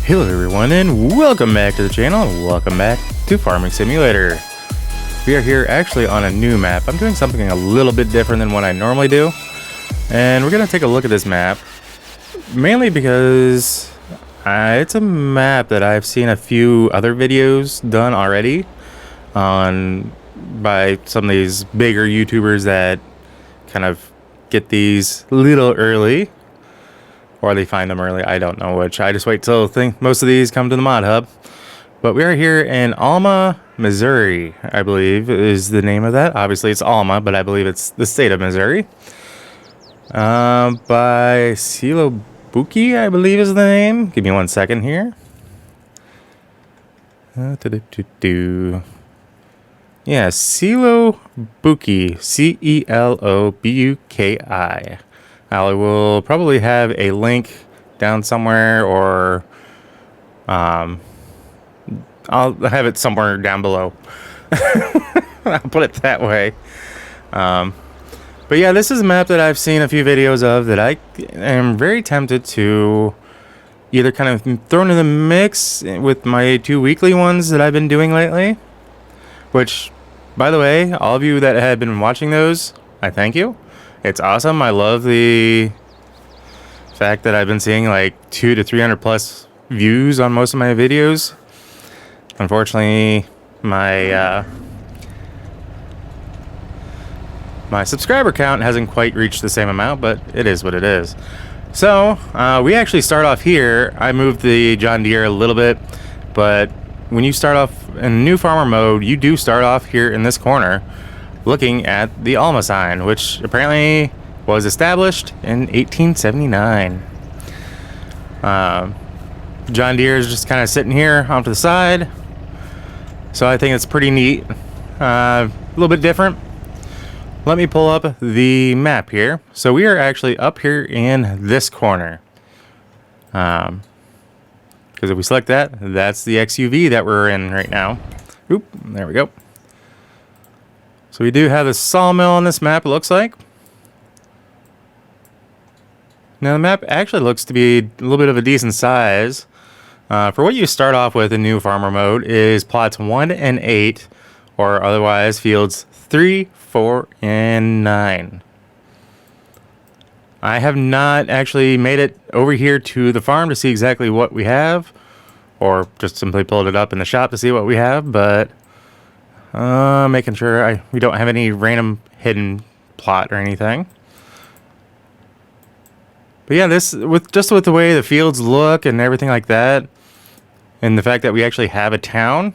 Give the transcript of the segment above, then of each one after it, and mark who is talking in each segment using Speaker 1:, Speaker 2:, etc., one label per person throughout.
Speaker 1: Hello everyone and welcome back to the channel and welcome back to Farming Simulator. We are here actually on a new map. I'm doing something a little bit different than what I normally do. And we're going to take a look at this map. Mainly because it's a map that I've seen a few other videos done already by some of these bigger YouTubers that kind of get these a little early. Or they find them early, I don't know which. I just wait till most of these come to the mod hub. But we are here in Alma, Missouri, I believe is the name of that. Obviously it's Alma, but I believe it's the state of Missouri. By Silo Buki, I believe is the name. Give me 1 second here. Yeah, Silo Buki, C-E-L-O-B-U-K-I. I will probably have a link down somewhere, or I'll have it somewhere down below. I'll put it that way. But yeah, this is a map that I've seen a few videos of that I am very tempted to either kind of throw into the mix with my 2 weekly ones that I've been doing lately. Which, by the way, all of you that have been watching those, I thank you. It's awesome. I love the fact that I've been seeing like 200 to 300 plus views on most of my videos. Unfortunately, my subscriber count hasn't quite reached the same amount, but it is what it is. So we actually start off here. I moved the John Deere a little bit, but when you start off in new farmer mode, you do start off here in this corner, looking at the Alma sign, which apparently was established in 1879. John Deere is just kind of sitting here off to the side, so I think it's pretty neat. A little bit different. Let me pull up the map here. So we are actually up here in this corner. Because if we select that, that's the XUV that we're in right now. Oop, there we go. So we do have a sawmill on this map, it looks like. Now the map actually looks to be a little bit of a decent size. For what you start off with in new farmer mode is plots 1 and 8, or otherwise fields 3, 4, and 9. I have not actually made it over here to the farm to see exactly what we have, or just simply pulled it up in the shop to see what we have, but making sure we don't have any random hidden plot or anything. But yeah, with the way the fields look and everything like that, and the fact that we actually have a town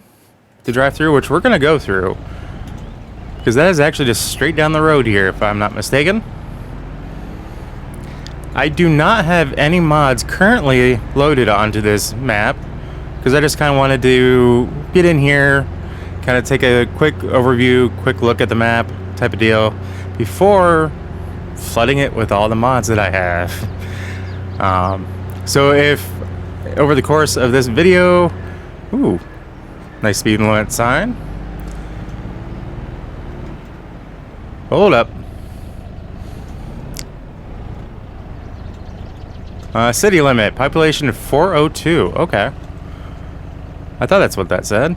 Speaker 1: to drive through, which we're going to go through, because that is actually just straight down the road here, if I'm not mistaken. I do not have any mods currently loaded onto this map, because I just kind of wanted to get in here, kind of take a quick overview, quick look at the map type of deal before flooding it with all the mods that I have. So if over the course of this video, ooh, nice speed limit sign. Hold up. City limit, population 402. Okay. I thought that's what that said.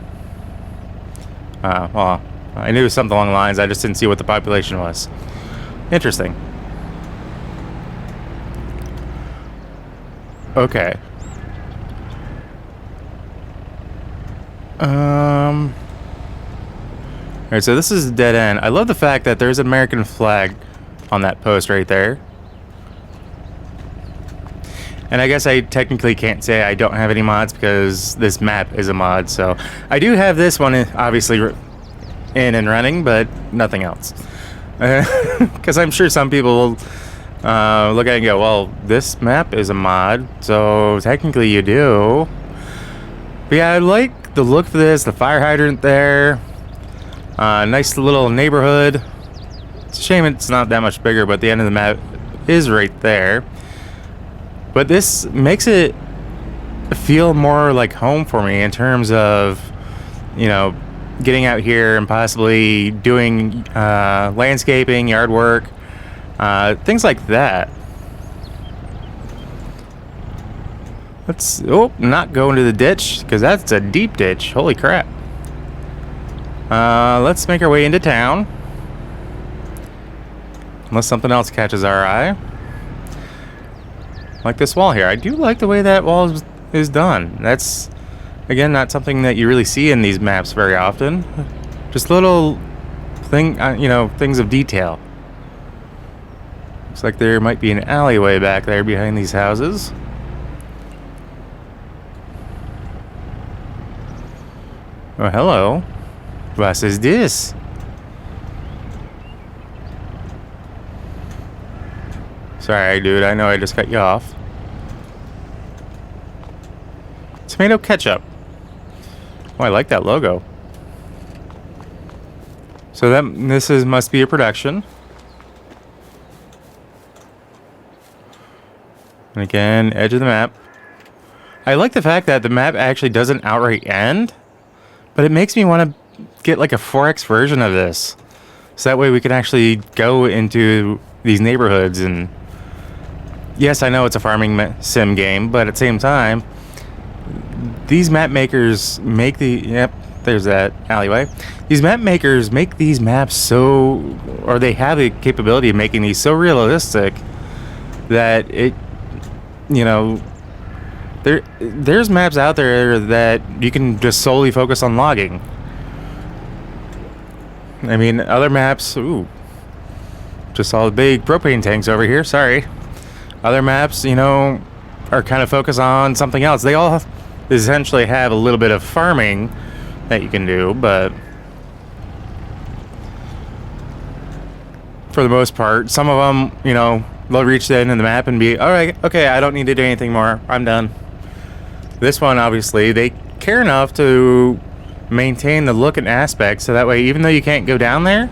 Speaker 1: Well, I knew something along the lines. I just didn't see what the population was. Interesting. Okay. Alright, so this is a dead end. I love the fact that there's an American flag on that post right there. And I guess I technically can't say I don't have any mods because this map is a mod. So I do have this one obviously in and running, but nothing else. Because I'm sure some people will look at it and go, well, this map is a mod, so technically you do. But yeah, I like the look of this, the fire hydrant there. Nice little neighborhood. It's a shame it's not that much bigger, but the end of the map is right there. But this makes it feel more like home for me in terms of, you know, getting out here and possibly doing landscaping, yard work, things like that. Let's, oh, not go into the ditch, because that's a deep ditch. Holy crap. Let's make our way into town. Unless something else catches our eye. Like this wall here. I do like the way that wall is done. That's, again, not something that you really see in these maps very often. Just little things of detail. Looks like there might be an alleyway back there behind these houses. Oh, hello. What is this? Sorry, dude. I know I just cut you off. Tomato ketchup. Oh, I like that logo. So this must be a production. And again, edge of the map. I like the fact that the map actually doesn't outright end, but it makes me want to get like a 4X version of this. So that way we can actually go into these neighborhoods. And yes, I know it's a farming sim game, but at the same time, these map makers make there's that alleyway. These map makers make these maps or they have the capability of making these so realistic that there's maps out there that you can just solely focus on logging. I mean, other maps, just saw the big propane tanks over here, sorry. Other maps, are kind of focused on something else. They all essentially have a little bit of farming that you can do, but for the most part, some of them, they'll reach the end of the map and be, all right, okay, I don't need to do anything more. I'm done. This one, obviously, they care enough to maintain the look and aspect, so that way, even though you can't go down there,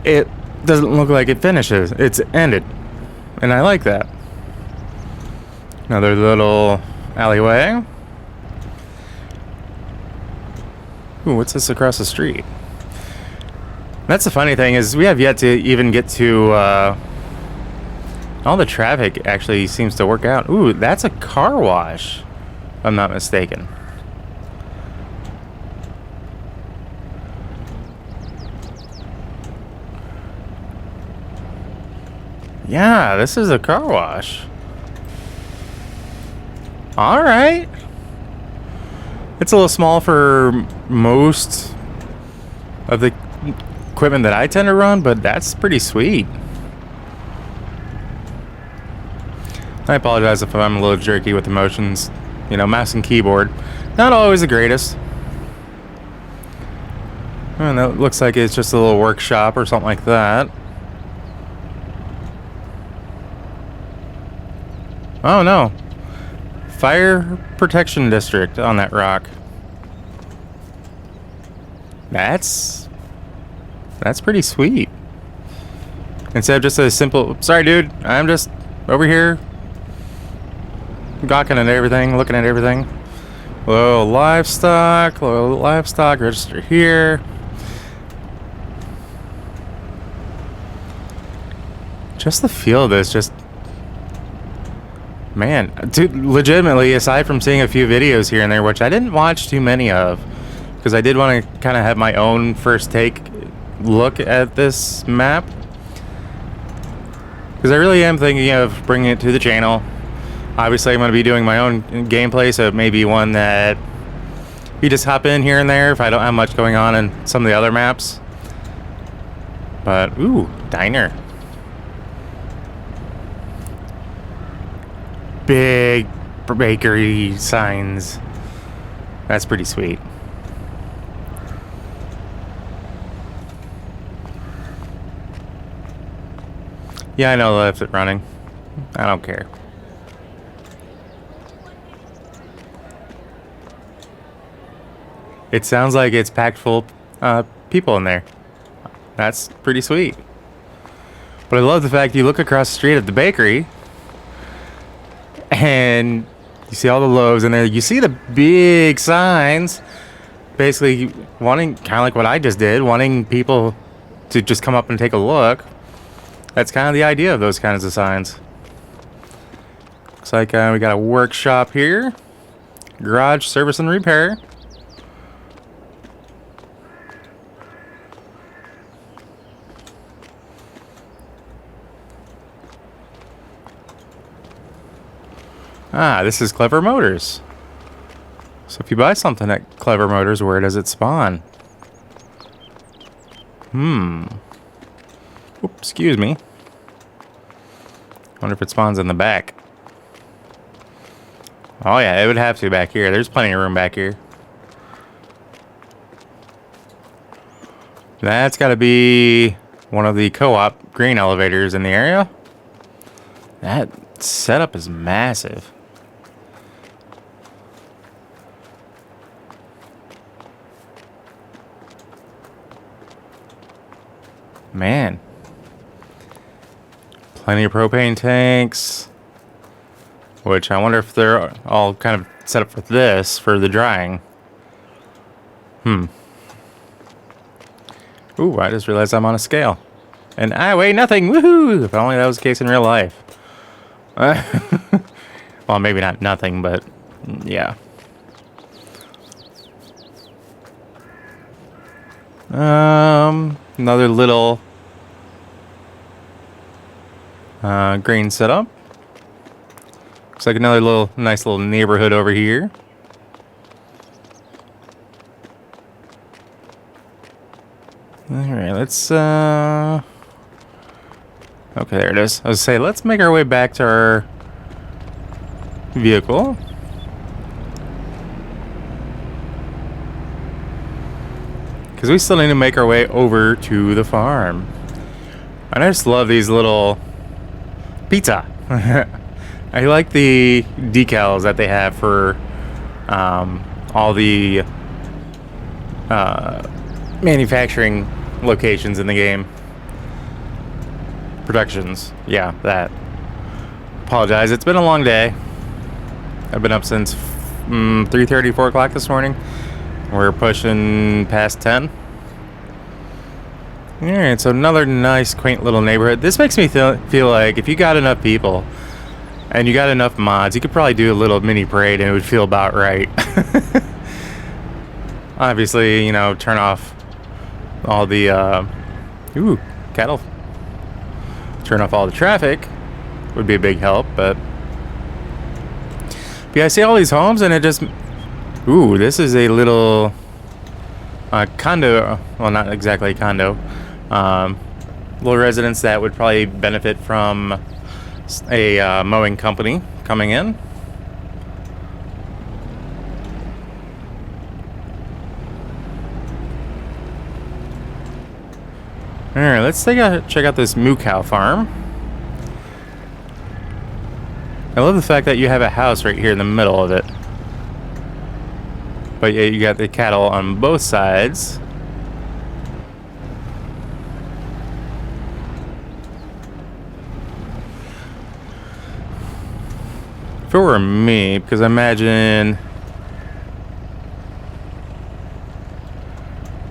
Speaker 1: it doesn't look like it finishes. It's ended. And I like that. Another little alleyway. Ooh, what's this across the street? That's the funny thing is we have yet to even get to all the traffic actually seems to work out. Ooh, that's a car wash, if I'm not mistaken. Yeah, this is a car wash. All right. It's a little small for most of the equipment that I tend to run, but that's pretty sweet. I apologize if I'm a little jerky with the motions. Mouse and keyboard. Not always the greatest. And it looks like it's just a little workshop or something like that. Oh no. Fire protection district on that rock. That's pretty sweet. Instead of just a simple, sorry dude, I'm just over here gawking at everything, looking at everything. Little livestock register here. Just the feel of this, just man, dude, legitimately, aside from seeing a few videos here and there, which I didn't watch too many of, because I did want to kind of have my own first take look at this map, because I really am thinking of bringing it to the channel. Obviously, I'm going to be doing my own gameplay, so it may be one that you just hop in here and there if I don't have much going on in some of the other maps. But, ooh, diner. Big bakery signs. That's pretty sweet. Yeah, I know, left it running. I don't care. It sounds like it's packed full of people in there. That's pretty sweet. But I love the fact you look across the street at the bakery and you see all the loaves in there. You see the big signs basically wanting, kind of like what I just did, wanting people to just come up and take a look. That's kind of the idea of those kinds of signs. Looks like we got a workshop here. Garage service and repair. Ah, this is Clever Motors. So if you buy something at Clever Motors, where does it spawn? Oops, excuse me. Wonder if it spawns in the back. Oh yeah, it would have to back here. There's plenty of room back here. That's got to be one of the co-op green elevators in the area. That setup is massive. Man. Plenty of propane tanks. Which I wonder if they're all kind of set up for this, for the drying. Ooh, I just realized I'm on a scale. And I weigh nothing! Woohoo! If only that was the case in real life. Well, maybe not nothing, but yeah. Another little green setup. Looks like another nice little neighborhood over here. Alright, let's okay, there it is. I was saying, let's make our way back to our vehicle. Because we still need to make our way over to the farm. And I just love these little pizza. I like the decals that they have for all the manufacturing locations in the game. Productions. Yeah, that. Apologize. It's been a long day. I've been up since 3:30, 4 o'clock this morning. We're pushing past 10. Alright, so another nice, quaint little neighborhood. This makes me feel like if you got enough people and you got enough mods, you could probably do a little mini parade and it would feel about right. Obviously, you know, turn off all the cattle. Turn off all the traffic would be a big help, but yeah, I see all these homes and it just this is a little condo. Well, not exactly a condo. Little residence that would probably benefit from a mowing company coming in. Alright, let's check out this moo cow farm. I love the fact that you have a house right here in the middle of it. But yeah, you got the cattle on both sides. If it were me, because I imagine...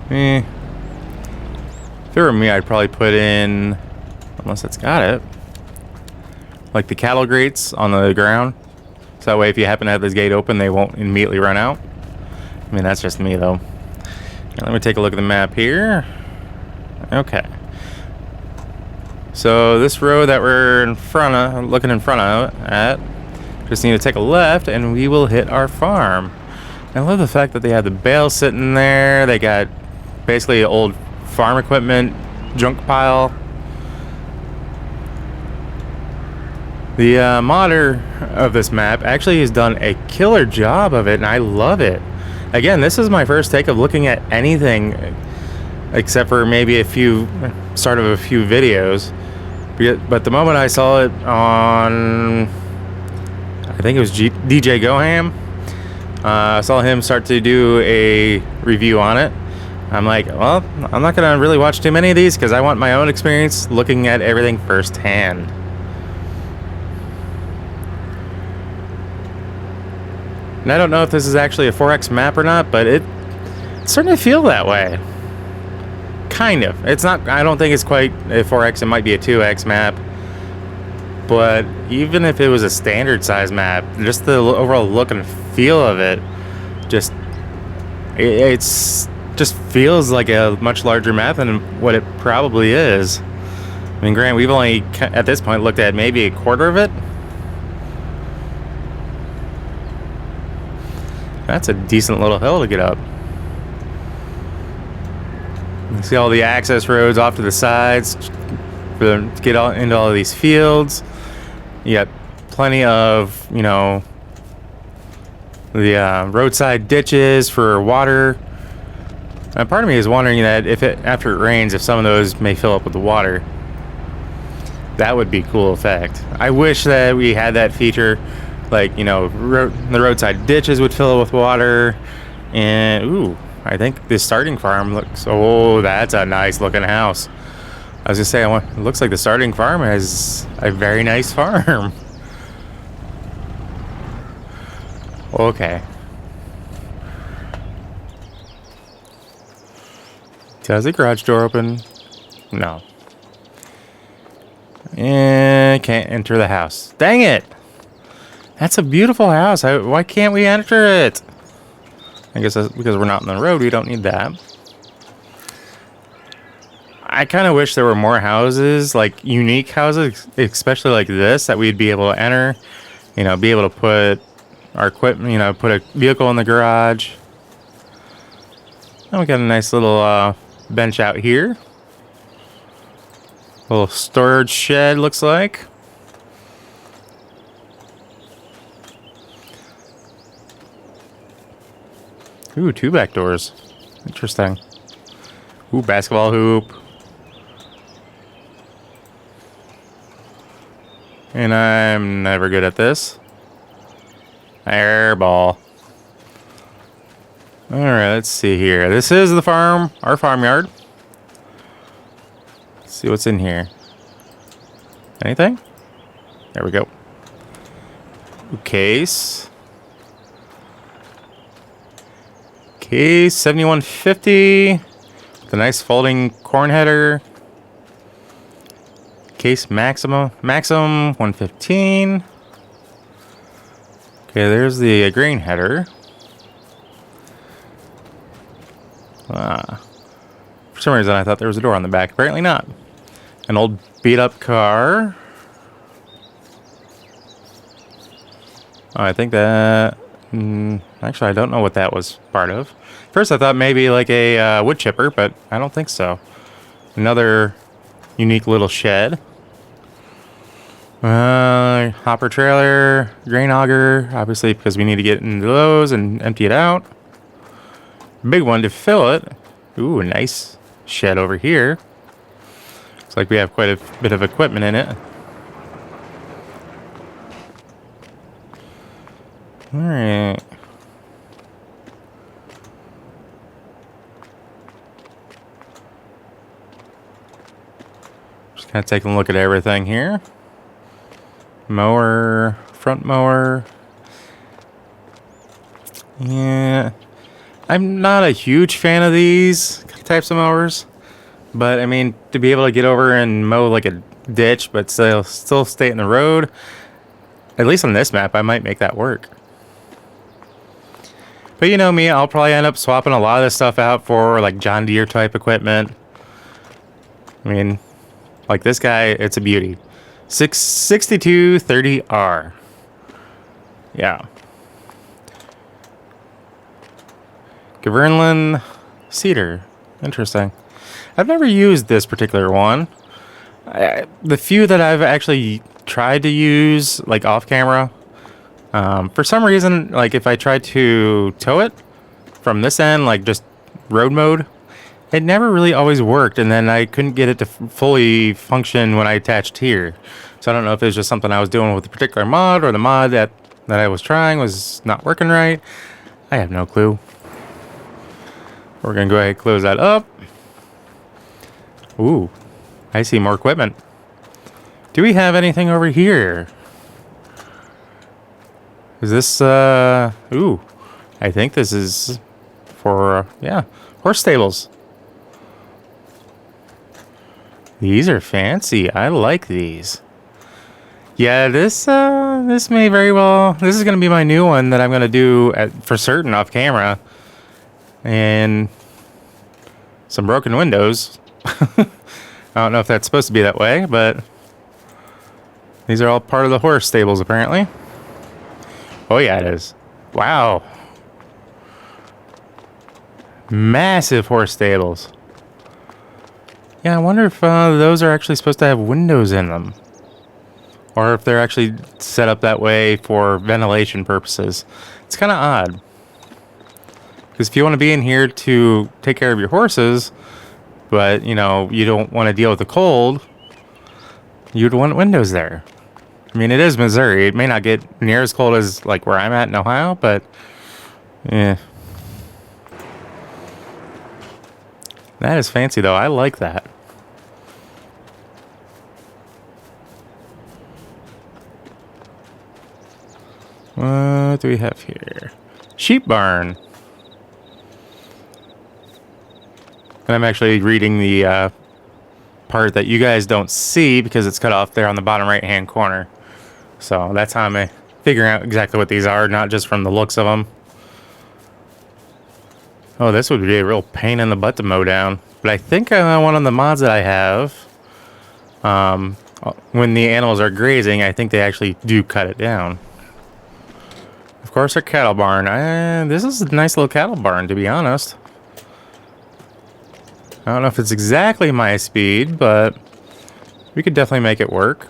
Speaker 1: If it were me, I'd probably put in... Unless it's got it. Like the cattle grates on the ground. So that way if you happen to have this gate open, they won't immediately run out. I mean, that's just me, though. Let me take a look at the map here. Okay. So this road that we're looking in front of at, just need to take a left, and we will hit our farm. I love the fact that they have the bale sitting there. They got basically old farm equipment junk pile. The modder of this map actually has done a killer job of it, and I love it. Again, this is my first take of looking at anything except for maybe start of a few videos. But the moment I saw it on, I think it was DJ Goham, I saw him start to do a review on it. I'm like, well, I'm not going to really watch too many of these because I want my own experience looking at everything firsthand. And I don't know if this is actually a 4X map or not, but it's starting to feel that way. Kind of. It's not, I don't think it's quite a 4X, it might be a 2X map. But even if it was a standard size map, just the overall look and feel of it, just it's just feels like a much larger map than what it probably is. I mean, granted, we've only at this point looked at maybe a quarter of it. That's a decent little hill to get up. You see all the access roads off to the sides to get into all of these fields. You got plenty of, you know, the roadside ditches for water. And part of me is wondering that if after it rains, if some of those may fill up with the water. That would be a cool effect. I wish that we had that feature, like, you know, the roadside ditches would fill with water. And ooh, I think the starting farm looks, oh, that's a nice looking house. I was gonna say, it looks like the starting farm has a very nice farm. Okay. Does the garage door open? No. And can't enter the house. Dang it! That's a beautiful house. Why can't we enter it? I guess that's because we're not on the road. We don't need that. I kind of wish there were more houses, like unique houses, especially like this, that we'd be able to enter. You know, be able to put our equipment, you know, put a vehicle in the garage. And we got a nice little bench out here. Little storage shed, looks like. Ooh, 2 back doors. Interesting. Ooh, basketball hoop. And I'm never good at this. Airball. Alright, let's see here. This is the farm, our farmyard. Let's see what's in here. Anything? There we go. Ooh, case. Case 7150. With a nice folding corn header. Case Maxim 115. Okay, there's the grain header. For some reason I thought there was a door on the back. Apparently not. An old beat up car. Oh, I think that... actually, I don't know what that was part of. First I thought maybe like a wood chipper, but I don't think so. Another unique little shed. Hopper trailer, grain auger, obviously because we need to get into those and empty it out. Big one to fill it. Ooh, a nice shed over here. Looks like we have quite a bit of equipment in it. Alright. Just kind of taking a look at everything here. Mower, front mower. Yeah, I'm not a huge fan of these types of mowers, but I mean, to be able to get over and mow like a ditch but still stay in the road, at least on this map, I might make that work. But you know me, I'll probably end up swapping a lot of this stuff out for like John Deere type equipment. I mean, like this guy, it's a beauty. 6230R. Yeah. Gaverland Cedar. Interesting. I've never used this particular one. The few that I've actually tried to use, like off camera, for some reason, like if I tried to tow it from this end, like just road mode, it never really always worked, and then I couldn't get it to fully function when I attached here. So I don't know if it was just something I was doing with a particular mod, or the mod that I was trying was not working right. I have no clue. We're going to go ahead and close that up. Ooh, I see more equipment. Do we have anything over here? Is this, ooh, I think this is for, yeah, horse stables. These are fancy. I like these. Yeah, this may very well. This is gonna be my new one that I'm gonna do for certain off camera, and some broken windows. I don't know if that's supposed to be that way, but these are all part of the horse stables apparently. Oh yeah, it is. Wow, massive horse stables. Yeah, I wonder if those are actually supposed to have windows in them. Or if they're actually set up that way for ventilation purposes. It's kind of odd. Because if you want to be in here to take care of your horses, but, you know, you don't want to deal with the cold, you'd want windows there. I mean, it is Missouri. It may not get near as cold as, like, where I'm at in Ohio, but, yeah. That is fancy, though. I like that. What do we have here? Sheep barn. And I'm actually reading the part that you guys don't see because it's cut off there on the bottom right hand corner. So that's how I'm figuring out exactly what these are, not just from the looks of them. Oh, this would be a real pain in the butt to mow down. But I think one of the mods that I have, when the animals are grazing, I think they actually do cut it down. Of course, our cattle barn. This is a nice little cattle barn, to be honest. I don't know if it's exactly my speed, but we could definitely make it work.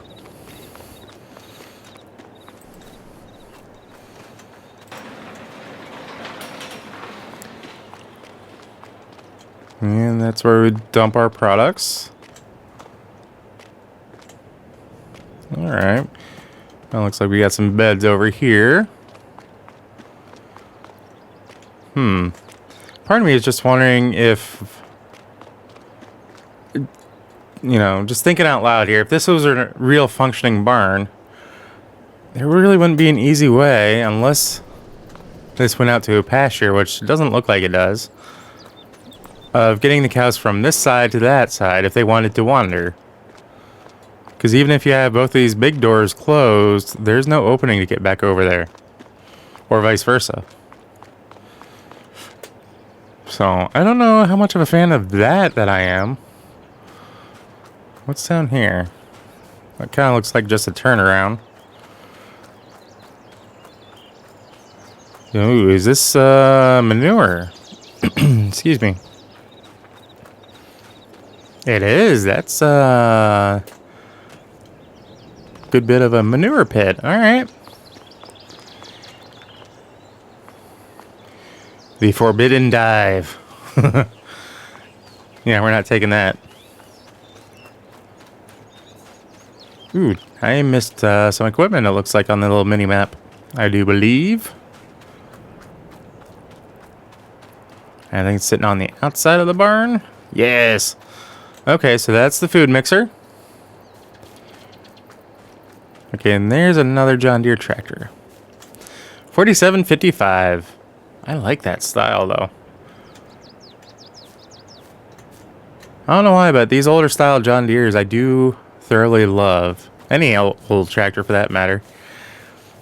Speaker 1: And that's where we dump our products. Alright. Well, looks like we got some beds over here. Part of me is just wondering if, you know, just thinking out loud here, if this was a real functioning barn, there really wouldn't be an easy way, unless this went out to a pasture, which doesn't look like it does, of getting the cows from this side to that side if they wanted to wander. Because even if you have both of these big doors closed, there's no opening to get back over there. Or vice versa. So, I don't know how much of a fan of that I am. What's down here? That kind of looks like just a turnaround. Ooh, is this manure? Excuse me. It is. That's a good bit of a manure pit. All right. The forbidden dive. Yeah, we're not taking that. Ooh, I missed some equipment, it looks like, on the little mini-map. I do believe. I think it's sitting on the outside of the barn. Yes. Okay, so that's the food mixer. Okay, and there's another John Deere tractor. 4755. I like that style, though. I don't know why, but these older style John Deeres I do thoroughly love. Any old tractor, for that matter.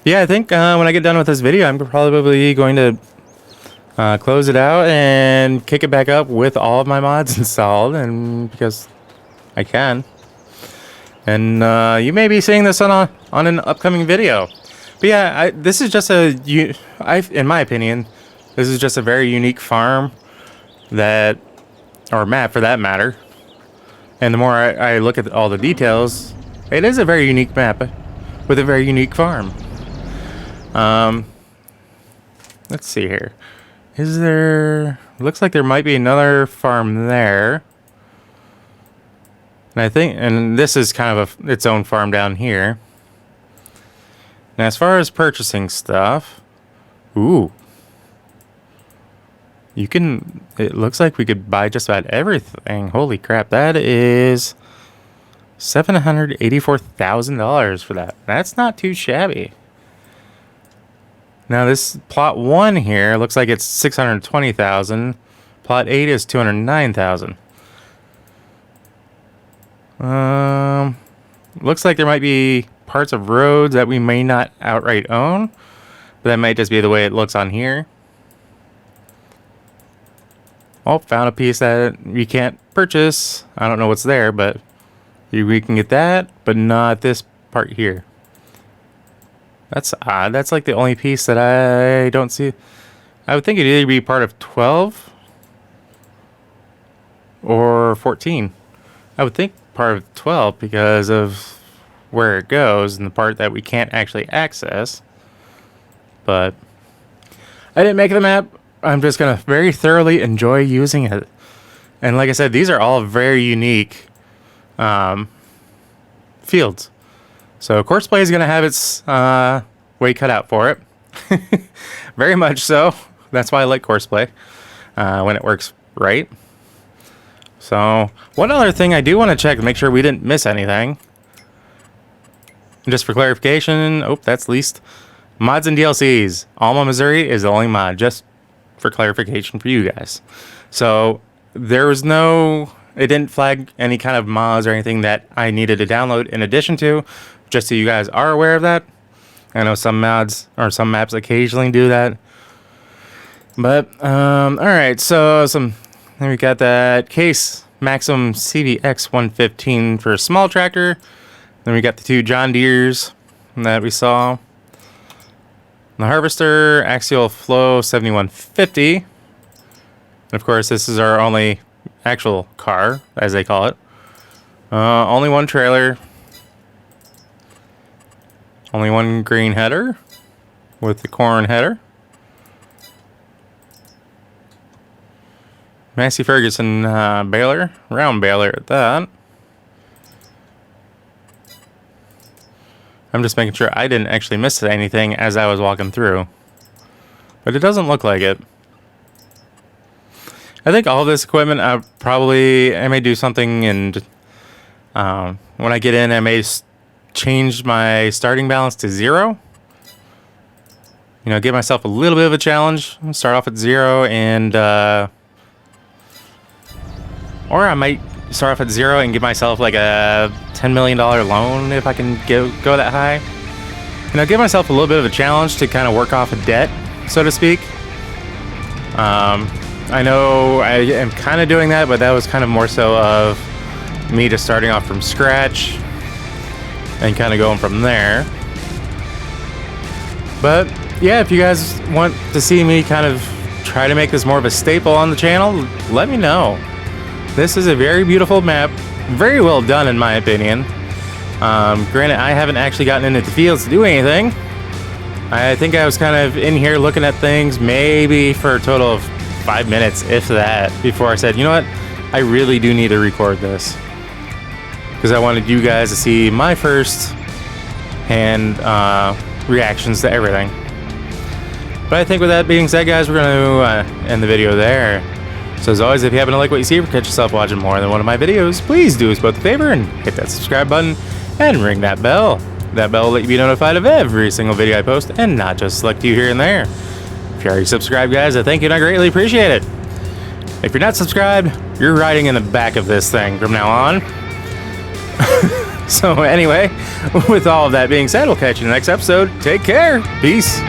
Speaker 1: Yeah, I think when I get done with this video, I'm probably going to close it out and kick it back up with all of my mods installed, and because I can. And you may be seeing this on an upcoming video. But yeah, this is just in my opinion, this is just a very unique farm that, or map for that matter. And the more I look at all the details, it is a very unique map with a very unique farm. Let's see here. Is there... Looks like there might be another farm there. And I think... And this is kind of its own farm down here. Now, as far as purchasing stuff... Ooh. You can... It looks like we could buy just about everything. Holy crap, that is... $784,000 for that. That's not too shabby. Now this plot 1 here looks like it's $620,000. Plot 8 is $209,000. Looks like there might be parts of roads that we may not outright own, but that might just be the way it looks on here. Oh, found a piece that we can't purchase. I don't know what's there, but we can get that, but not this part here. That's odd. That's like the only piece that I don't see. I would think it'd either be part of 12 or 14. I would think part of 12 because of where it goes and the part that we can't actually access. But I didn't make the map. I'm just going to very thoroughly enjoy using it. And like I said, these are all very unique fields. So Courseplay is going to have its way cut out for it. Very much so. That's why I like Courseplay when it works right. So one other thing I do want to check to make sure we didn't miss anything. Just for clarification, oh, that's leased. Mods and DLCs. Alma, Missouri is the only mod, just for clarification for you guys. So there was no, it didn't flag any kind of mods or anything that I needed to download in addition to, just so you guys are aware of that. I know some mods or some maps occasionally do that. But, alright, so then we got that Case Maxim CVX 115 for a small tractor. Then we got the two John Deeres that we saw. The Harvester Axial Flow 7150. And of course, this is our only actual car, as they call it. Only one trailer. Only one green header with the corn header. Massey Ferguson baler, round baler at that. I'm just making sure I didn't actually miss anything as I was walking through. But it doesn't look like it. I think all of this equipment, I may do something, and when I get in, I may change my starting balance to 0. You know, give myself a little bit of a challenge. Start off at 0, and or I might start off at 0 and give myself like a $10 million loan if I can go that high. You know, give myself a little bit of a challenge to kind of work off a debt, so to speak. I know I am kind of doing that, but that was kind of more so of me just starting off from scratch and kind of going from there. But yeah, if you guys want to see me kind of try to make this more of a staple on the channel, let me know. This is a very beautiful map, very well done in my opinion. Granted, I haven't actually gotten into the fields to do anything. I think I was kind of in here looking at things maybe for a total of 5 minutes, if that, before I said, you know what, I really do need to record this. Because I wanted you guys to see my first hand reactions to everything. But I think with that being said, guys, we're going to end the video there. So as always, if you happen to like what you see or catch yourself watching more than one of my videos, please do us both a favor and hit that subscribe button and ring that bell. That bell will let you be notified of every single video I post and not just select you here and there. If you're already subscribed, guys, I thank you and I greatly appreciate it. If you're not subscribed, you're riding in the back of this thing from now on. So anyway, with all of that being said, we'll catch you in the next episode. Take care. Peace.